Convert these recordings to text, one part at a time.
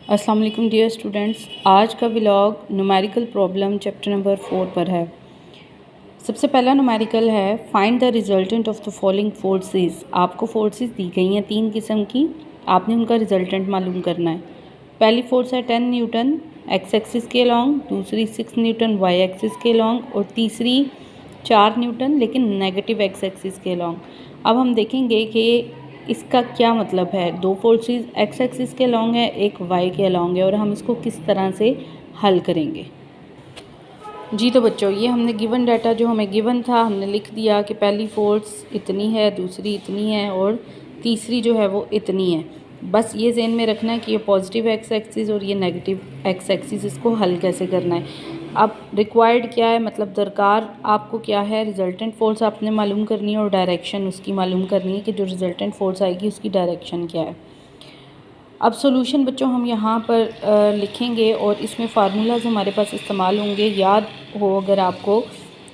अस्सलाम वालेकुम dear students. आज का vlog numerical problem chapter number 4 पर है। सबसे पहला न्यूमेरिकल है find the resultant of the following forces. आपको फोर्सेस दी गई हैं 3 किस्म की, आपने उनका रिजल्टेंट मालूम करना है। पहली फोर्स है 10 न्यूटन एक्स एक्सिस के अलॉन्ग, दूसरी 6 न्यूटन वाई एक्सिस के अलॉन्ग और तीसरी 4 न्यूटन लेकिन नेगेटिव एक्स एक्सिस के अलॉन्ग। अब हम देखेंगे कि इसका क्या मतलब है। दो फोर्सेस एक्स एक्सिस के अलॉन्ग है, एक वाई के अलॉन्ग है और हम इसको किस तरह से हल करेंगे। जी तो बच्चों, ये हमने गिवन डाटा जो हमें गिवन था हमने लिख दिया कि पहली फोर्स इतनी है, दूसरी इतनी है और तीसरी जो है वो इतनी है। बस ये ज़हन में रखना है कि ये पॉजिटिव एक्स एक्सिस और ये नेगेटिव एक्स एक्सिस, इसको हल कैसे करना है। अब रिक्वायर्ड क्या है, मतलब दरकार आपको क्या है, रिजल्टेंट फोर्स आपने मालूम करनी है और डायरेक्शन उसकी मालूम करनी है कि जो रिजल्टेंट फोर्स आएगी उसकी डायरेक्शन क्या है। अब सॉल्यूशन बच्चों हम यहाँ पर लिखेंगे और इसमें फार्मूलाज हमारे पास इस्तेमाल होंगे। याद हो अगर आपको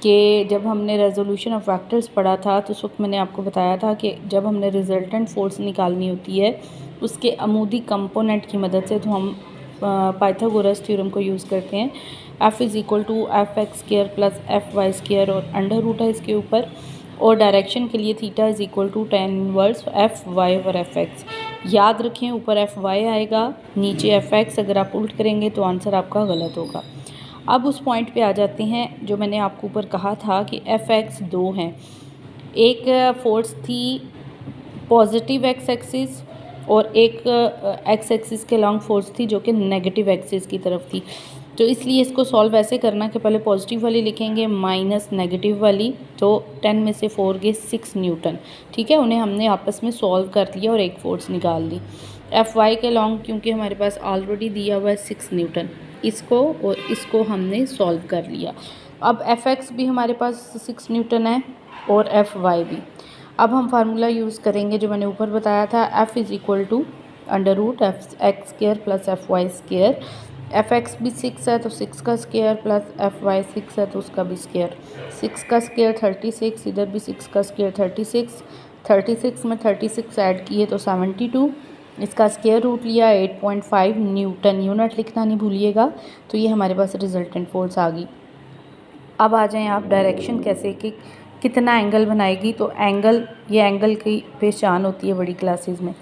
कि जब हमने रेजोल्यूशन ऑफ वेक्टर्स पढ़ा था तो उस वक्त मैंने आपको बताया था कि जब हमने रिजल्टेंट फोर्स निकालनी होती है उसके अमूदी कंपोनेंट की मदद से तो हम पाइथागोरस थ्योरम को यूज़ करते हैं। f is equal to F X square plus F Y square और अंडर रूट है इसके ऊपर, और डायरेक्शन के लिए theta is equal to tan inverse F Y और एफ एक्स। याद रखें ऊपर एफ वाई आएगा, नीचे एफ एक्स। अगर आप उल्ट करेंगे तो आंसर आपका गलत होगा। अब उस पॉइंट पे आ जाते हैं जो मैंने आपको ऊपर कहा था कि एफ एक्स दो हैं। एक फोर्स थी पॉजिटिव एक्स एक्सिस और एक एक्स एक्सिस के लॉन्ग फोर्स थी जो कि नेगेटिव एक्सिस की तरफ थी। तो इसलिए इसको सॉल्व ऐसे करना कि पहले पॉजिटिव वाली लिखेंगे माइनस नेगेटिव वाली, तो 10 में से 4 गए 6 न्यूटन। ठीक है, उन्हें हमने आपस में सॉल्व कर लिया और एक फोर्स निकाल दी। एफ वाई के लॉन्ग क्योंकि हमारे पास ऑलरेडी दिया हुआ है 6 न्यूटन, इसको और इसको हमने सॉल्व कर लिया। अब एफ एक्स भी हमारे पास 6 न्यूटन है और एफ वाई भी। अब हम फार्मूला यूज़ करेंगे जो मैंने ऊपर बताया था, F is equal to under root F X square plus F Y square. F X भी 6 है तो 6 का स्क्वायर प्लस एफ वाई 6 है तो उसका भी स्क्वायर। 6 का स्क्वायर 36, इधर भी 6 का स्क्वायर 36। 36 में 36 ऐड किए तो 72। इसका स्क्वायर रूट लिया 8.5 न्यूटन। यूनिट लिखना नहीं भूलिएगा। तो ये हमारे पास रिजल्टेंट फोर्स आ गई। अब आ जाएं आप डायरेक्शन कैसे कि कितना एंगल बनाएगी। तो एंगल, ये एंगल की पहचान होती है बड़ी क्लासेस में।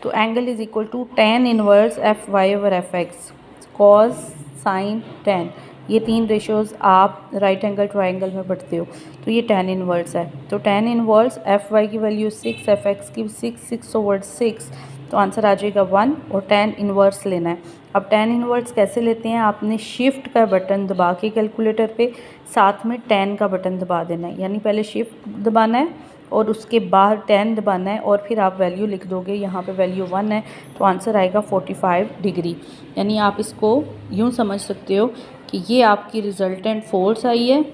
तो angle is equal to tan inverse F Y over F X cos sine tan। ये 3 रेशोज़ आप राइट एंगल ट्रायंगल में पढ़ते हो। तो ये tan इनवर्स है। तो tan इनवर्स एफ वाई की वैल्यू 6, एफ एक्स की 6 ओवर 6, तो आंसर आ जाएगा 1 और tan इनवर्स लेना है। अब tan इनवर्स कैसे लेते हैं, आपने शिफ्ट का बटन दबा के कैलकुलेटर पे साथ में tan का बटन दबा देना है। यानी पहले शिफ्ट दबाना है और उसके बाद tan दबाना है और फिर आप वैल्यू लिख दोगे। यहाँ पे वैल्यू 1 है तो आंसर आएगा 45 डिग्री। यानी आप इसको यूँ समझ सकते हो कि ये आपकी रिजल्टेंट फोर्स आई है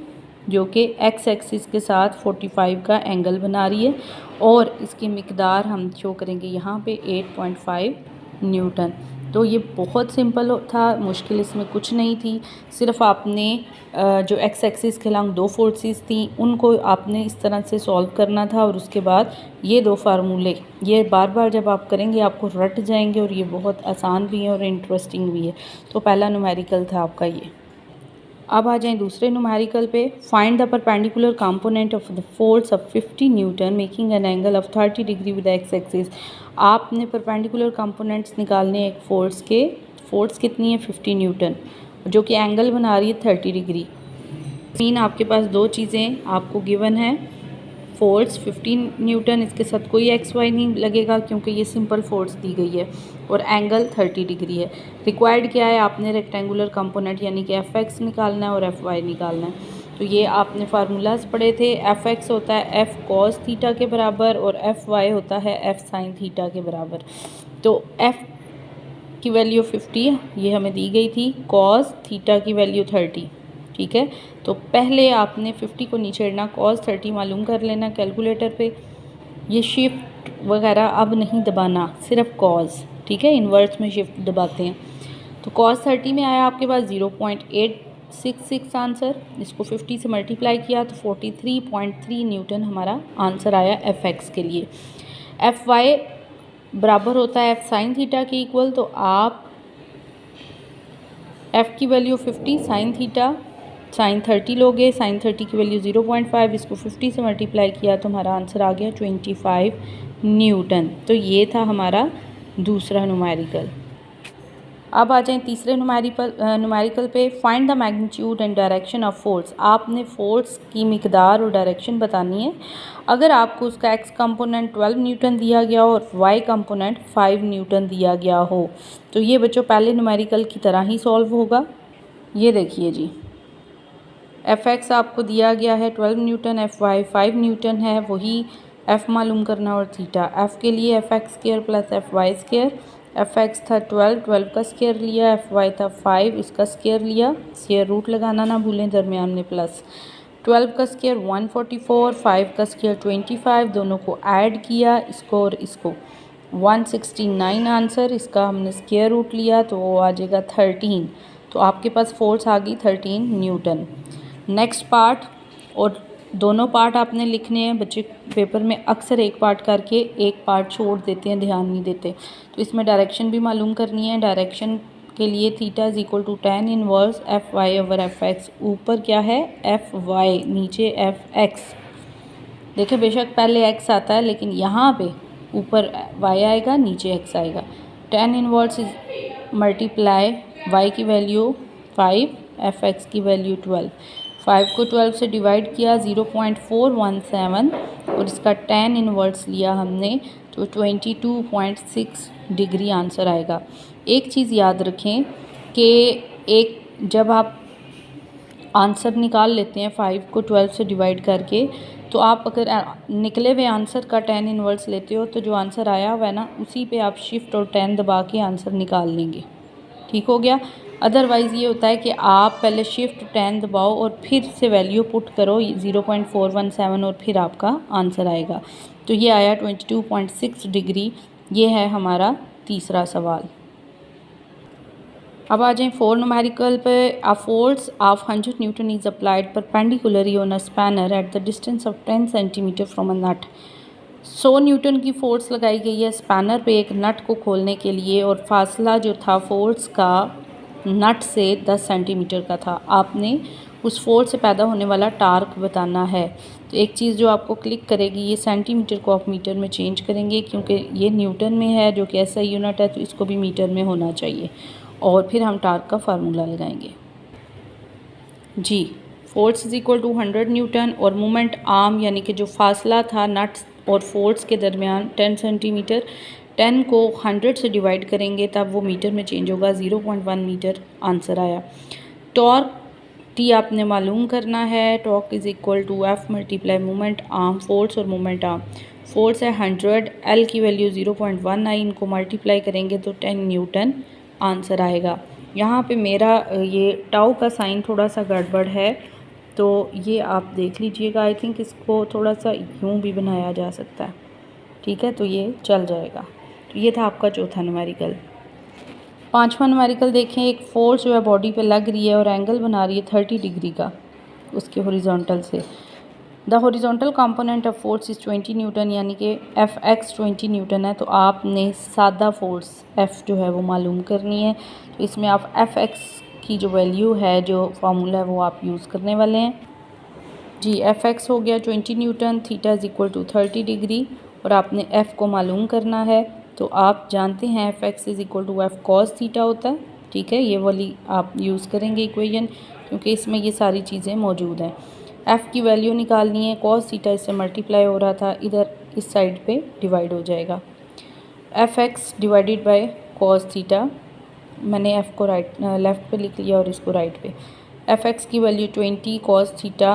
जो कि एक्स एक्सिस के साथ 45 का एंगल बना रही है और इसकी मिकदार हम शो करेंगे यहाँ पे 8.5 न्यूटन। तो ये बहुत सिंपल था, मुश्किल इसमें कुछ नहीं थी। सिर्फ आपने जो एक्स एक्सिस के अलॉन्ग दो फोर्सेस थी उनको आपने इस तरह से सॉल्व करना था और उसके बाद ये दो फार्मूले ये बार बार जब आप करेंगे आपको रट जाएंगे और ये बहुत आसान भी है और इंटरेस्टिंग भी है। तो पहला न्यूमेरिकल था आपका ये। अब आ जाएं दूसरे न्यूमेरिकल पे। Find the perpendicular component of the force of 50 Newton making an angle of 30 degree with x axis. आपने परपेंडिकुलर कंपोनेंट्स निकालने एक फोर्स के, फोर्स कितनी है 50 न्यूटन जो कि एंगल बना रही है 30 डिग्री। मीन आपके पास दो चीज़ें आपको गिवन है, फोर्स 15 न्यूटन, इसके साथ कोई एक्स वाई नहीं लगेगा क्योंकि ये सिंपल फोर्स दी गई है, और एंगल 30 डिग्री है। रिक्वायर्ड क्या है, आपने रेक्टेंगुलर कंपोनेंट यानी कि एफ एक्स निकालना है और एफ वाई निकालना है। तो ये आपने फार्मूलाज पढ़े थे। एफ एक्स होता है एफ कॉस थीटा के बराबर और एफ वाई होता है एफ साइन थीटा के बराबर। तो एफ की वैल्यू 50 ये हमें दी गई थी, कॉस थीटा की वैल्यू 30। ठीक है, तो पहले आपने 50 को नीचे हटना, कॉस 30 मालूम कर लेना कैलकुलेटर पे। ये शिफ्ट वगैरह अब नहीं दबाना, सिर्फ कॉस। ठीक है, इन्वर्स में शिफ्ट दबाते हैं। तो कॉस 30 में आया आपके पास 0.866 आंसर। इसको 50 से मल्टीप्लाई किया तो 43.3 न्यूटन हमारा आंसर आया एफ एक्स के लिए। एफ वाई बराबर होता है एफ साइन थीटा के इक्वल। तो आप एफ़ की वैल्यू 50 साइन थीटा, साइन 30 लोगे, साइन 30 की वैल्यू 0.5, इसको 50 से मल्टीप्लाई किया तो हमारा आंसर आ गया 25 न्यूटन। तो ये था हमारा दूसरा न्यूमेरिकल। अब आ जाएं तीसरे न्यूमेरिकल पे। Find the magnitude and direction of force. आपने फोर्स की मिकदार और डायरेक्शन बतानी है। अगर आपको उसका एक्स कंपोनेंट 12 न्यूटन दिया गया हो और वाई कंपोनेंट 5 न्यूटन दिया गया हो, तो ये बच्चों पहले न्यूमेरिकल की तरह ही सॉल्व होगा। ये देखिए जी, एफ एक्स आपको दिया गया है 12 न्यूटन, एफ वाई 5 न्यूटन है, वही एफ़ मालूम करना और थीटा। एफ़ के लिए F X square plus F Y square. F X था 12 का स्क्वायर लिया, एफ वाई था 5, इसका स्क्वायर लिया, स्क्वायर रूट लगाना ना भूलें दरमियान में प्लस। 12 का स्क्वायर 144, 5 का स्क्वायर 25, दोनों को ऐड किया, इसको और इसको 169 आंसर। इसका हमने स्क्वायर रूट लिया तो वो आ जाएगा 13। तो आपके पास फोर्स आ गई 13 न्यूटन। नेक्स्ट पार्ट, और दोनों पार्ट आपने लिखने हैं। बच्चे पेपर में अक्सर एक पार्ट करके एक पार्ट छोड़ देते हैं, ध्यान नहीं देते। तो इसमें डायरेक्शन भी मालूम करनी है। डायरेक्शन के लिए theta is equal to tan inverse F Y over F X. ऊपर क्या है एफ वाई, नीचे एफ एक्स। देखिए बेशक पहले एक्स आता है लेकिन यहाँ पे ऊपर वाई आएगा, नीचे एक्स आएगा। tan inverse is multiply Y की वैल्यू 5, एफ एक्स की वैल्यू 12। 5 को 12 से डिवाइड किया 0.417 और इसका tan इनवर्स लिया हमने तो 22.6 डिग्री आंसर आएगा। एक चीज़ याद रखें कि एक जब आप आंसर निकाल लेते हैं 5 को 12 से डिवाइड करके, तो आप अगर निकले हुए आंसर का tan इनवर्स लेते हो तो जो आंसर आया हुआ है ना उसी पे आप शिफ्ट और 10 दबा के आंसर निकाल लेंगे। ठीक हो गया। अदरवाइज़ ये होता है कि आप पहले शिफ्ट 10 दबाओ और फिर से वैल्यू पुट करो 0.417 और फिर आपका आंसर आएगा। तो ये आया 22.6 डिग्री। ये है हमारा तीसरा सवाल। अब आ जाएं 4 न्यूमेरिकल पे। A force of 100 newton is applied perpendicularly on a spanner at the distance of 10 centimetre from a nut. 100 newton की फ़ोर्स लगाई गई है स्पैनर पे एक नट को खोलने के लिए, और फासला जो था फोर्स का नट से 10 सेंटीमीटर का था। आपने उस फोर्स से पैदा होने वाला टार्क बताना है। तो एक चीज़ जो आपको क्लिक करेगी, ये सेंटीमीटर को आप मीटर में चेंज करेंगे क्योंकि ये न्यूटन में है जो कि ऐसा यूनिट है, तो इसको भी मीटर में होना चाहिए। और फिर हम टार्क का फार्मूला लगाएंगे जी। Force is equal to 100 newton और मोमेंट आर्म यानी कि जो फासला था नट और फोर्स के दरमियान 10 सेंटीमीटर। 10 को 100 से डिवाइड करेंगे तब वो मीटर में चेंज होगा, 0.1 मीटर आंसर आया। टॉर्क टी आपने मालूम करना है। Torque is equal to F multiply moment arm, force और मोमेंट आर्म। फोर्स है 100, एल की वैल्यू 0.1 आई, इनको मल्टीप्लाई करेंगे तो 10 न्यूटन आंसर आएगा। यहाँ पे मेरा ये टाउ का साइन थोड़ा सा गड़बड़ है, तो ये आप देख लीजिएगा। आई थिंक इसको थोड़ा सा यूँ भी बनाया जा सकता है। ठीक है, तो ये चल जाएगा। तो ये था आपका चौथा न्यूमेरिकल। पांचवा न्यूमेरिकल देखें। एक फोर्स जो है बॉडी पे लग रही है और एंगल बना रही है 30 डिग्री का उसके हॉरिजॉन्टल से। The horizontal component of force is 20 Newton, यानी कि एफ एक्स 20 न्यूटन है। तो आपने सादा फोर्स एफ़ जो है वो मालूम करनी है। तो इसमें आप एफ एक्स की जो वैल्यू है, जो फार्मूला है, वो आप यूज़ करने वाले हैं जी। एफ एक्स हो गया 20 newton, theta is equal to 30 degree, और आपने एफ़ को मालूम करना है। तो आप जानते हैं F X is equal to F cos theta होता है। ठीक है, ये वाली आप यूज़ करेंगे इक्वेशन क्योंकि इसमें ये सारी चीज़ें मौजूद हैं। एफ़ की वैल्यू निकालनी है, कॉस थीटा इससे मल्टीप्लाई हो रहा था, इधर इस साइड पे डिवाइड हो जाएगा। F x divided by cos theta, मैंने एफ़ को लेफ़्ट पे लिख लिया और इसको राइट पे। एफ एक्स की value 20, cos theta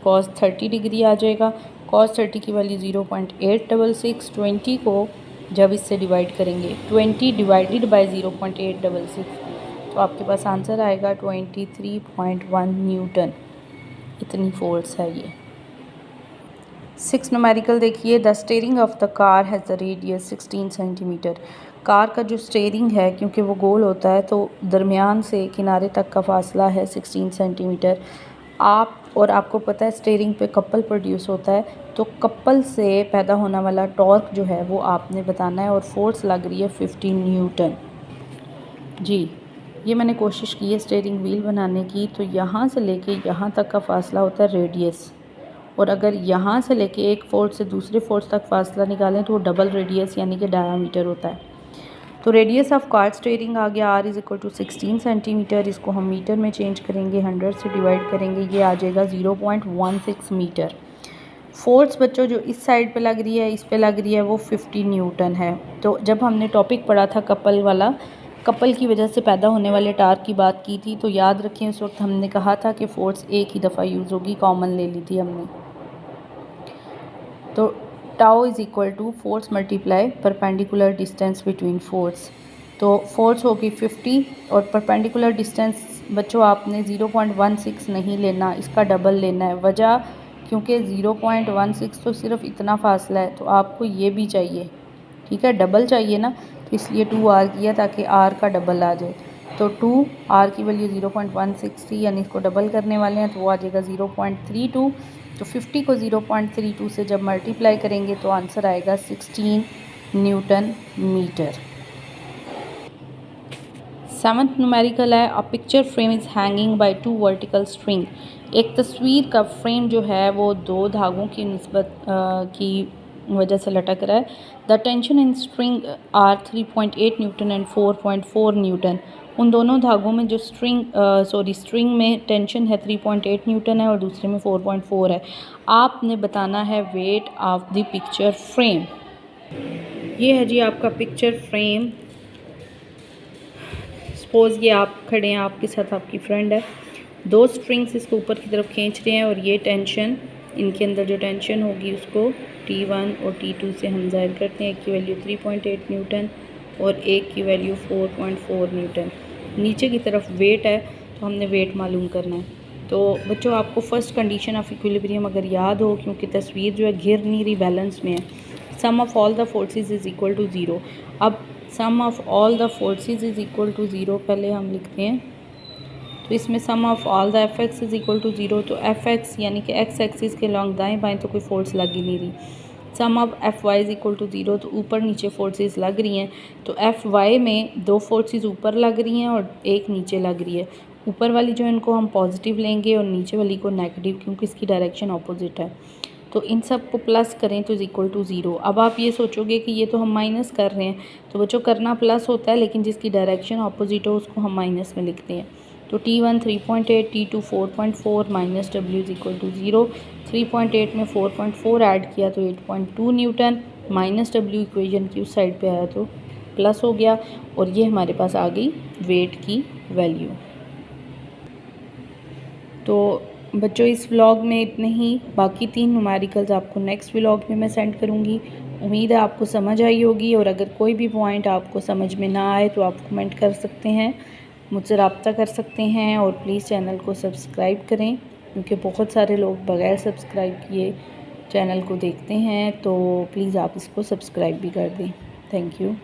cos 30 degree आ जाएगा। कॉस 30 की वैल्यू 0.866। 20 को जब इससे डिवाइड करेंगे 20 डिवाइडेड बाय 0.866, तो आपके पास आंसर आएगा 23.1 न्यूटन। इतनी फोर्स है ये। 6 न्यूमेरिकल देखिए। The steering of the car has the radius 16 centimetre. Car का जो स्टीयरिंग है, क्योंकि वो गोल होता है, तो दरमियान से किनारे तक का फासला है 16 सेंटीमीटर। आपको पता है स्टीयरिंग पे कपल प्रोड्यूस होता है, तो कपल से पैदा होने वाला टॉर्क जो है वो आपने बताना है, और फोर्स लग रही है 15 न्यूटन जी। ये मैंने कोशिश की है स्टीयरिंग व्हील बनाने की। तो यहाँ से लेके यहाँ तक का फासला होता है रेडियस, और अगर यहाँ से लेके एक फोर्स से दूसरे फोर्स तक फासला निकालें तो वो डबल रेडियस यानी कि डायामीटर होता है। तो रेडियस ऑफ कार्ड स्टीयरिंग आ गया R = 16 सेंटीमीटर। इसको हम मीटर में चेंज करेंगे, 100 से डिवाइड करेंगे, ये आ जाएगा 0.16 मीटर। फोर्स बच्चों जो इस साइड पे लग रही है, इस पे लग रही है, वो 50 न्यूटन है। तो जब हमने टॉपिक पढ़ा था कपल वाला, कपल की वजह से पैदा होने वाले टार्क की बात की थी, तो याद रखें उस वक्त हमने कहा था कि फोर्स एक ही दफ़ा यूज़ होगी, कॉमन ले ली थी हमने। तो tau = force multiply perpendicular distance between force. तो फोर्स होगी 50 और परपेंडिकुलर डिस्टेंस बच्चों आपने 0.16 नहीं लेना, इसका डबल लेना है। वजह क्योंकि 0.16 तो सिर्फ इतना फासला है, तो आपको ये भी चाहिए, ठीक है, डबल चाहिए ना, तो इसलिए 2R किया ताकि R का डबल आ जाए। तो 2R की वैल्यू 0.16 थी, यानी इसको डबल करने वाले हैं तो वो आ जाएगा 0.32। तो 50 को 0.32 से जब मल्टीप्लाई करेंगे तो आंसर आएगा 16 न्यूटन मीटर। 7th न्यूमेरिकल है, a picture frame is hanging by 2 vertical string. एक तस्वीर का फ्रेम जो है वो 2 धागों की निस्बत की वजह से लटक रहा है। The tension in string are 3.8 newton and 4.4 newton. उन दोनों धागों में जो स्ट्रिंग में टेंशन है 3.8 न्यूटन है और दूसरे में 4.4 है। आपने बताना है weight of the picture frame. ये है जी आपका पिक्चर फ्रेम। सपोज़ ये आप खड़े हैं, आपके साथ आपकी फ्रेंड है, 2 स्ट्रिंग्स इसको ऊपर की तरफ खींच रहे हैं और ये टेंशन, इनके अंदर जो टेंशन होगी उसको T1 और T2 से हम ज़ाहिर करते हैं। एक की वैल्यू 3.8 न्यूटन और एक की वैल्यू 4.4 न्यूटन। नीचे की तरफ वेट है तो हमने वेट मालूम करना है। तो बच्चों आपको फर्स्ट कंडीशन ऑफ इक्विलिब्रियम अगर याद हो, क्योंकि तस्वीर जो है घिर नहीं रही, बैलेंस में है। Sum of all the forces is equal to 0। अब sum of all the forces is equal to 0 पहले हम लिखते हैं। तो इसमें sum of all the Fx is equal to 0। तो Fx यानी कि x एक्सिस के लॉन्ग दाएं बाएं तो कोई फोर्स लग ही नहीं रही। Sum of Fy is equal to 0, तो ऊपर नीचे फोर्सेस लग रही हैं। तो Fy में 2 फोर्सेस ऊपर लग रही हैं और एक नीचे लग रही है। ऊपर वाली जो इनको हम पॉजिटिव लेंगे और नीचे वाली को नेगेटिव, क्योंकि इसकी डायरेक्शन ऑपोजिट है। तो इन सब को प्लस करें तो इज़ इक्वल टू 0। अब आप ये सोचोगे कि ये तो हम माइनस कर रहे हैं, तो बच्चों करना प्लस होता है, लेकिन जिसकी डायरेक्शन ऑपोजिट हो उसको हम माइनस में लिखते हैं। तो T1 3.8, T2 4.4 minus W is equal to 0। 3.8 में 4.4 ऐड किया तो 8.2 न्यूटन, माइनस W इक्वेशन की उस साइड पे आया तो प्लस हो गया, और ये हमारे पास आ गई वेट की वैल्यू। तो बच्चों इस व्लॉग में इतने ही, बाकी 3 न्यूमेरिकल्स आपको नेक्स्ट व्लॉग में मैं सेंड करूँगी। उम्मीद है आपको समझ आई होगी, और अगर कोई भी पॉइंट आपको समझ में ना आए तो आप कमेंट कर सकते हैं, मुझसे रब्ता कर सकते हैं, और प्लीज़ चैनल को सब्सक्राइब करें, क्योंकि बहुत सारे लोग बग़ैर सब्सक्राइब किए चैनल को देखते हैं। तो प्लीज़ आप इसको सब्सक्राइब भी कर दें। Thank you.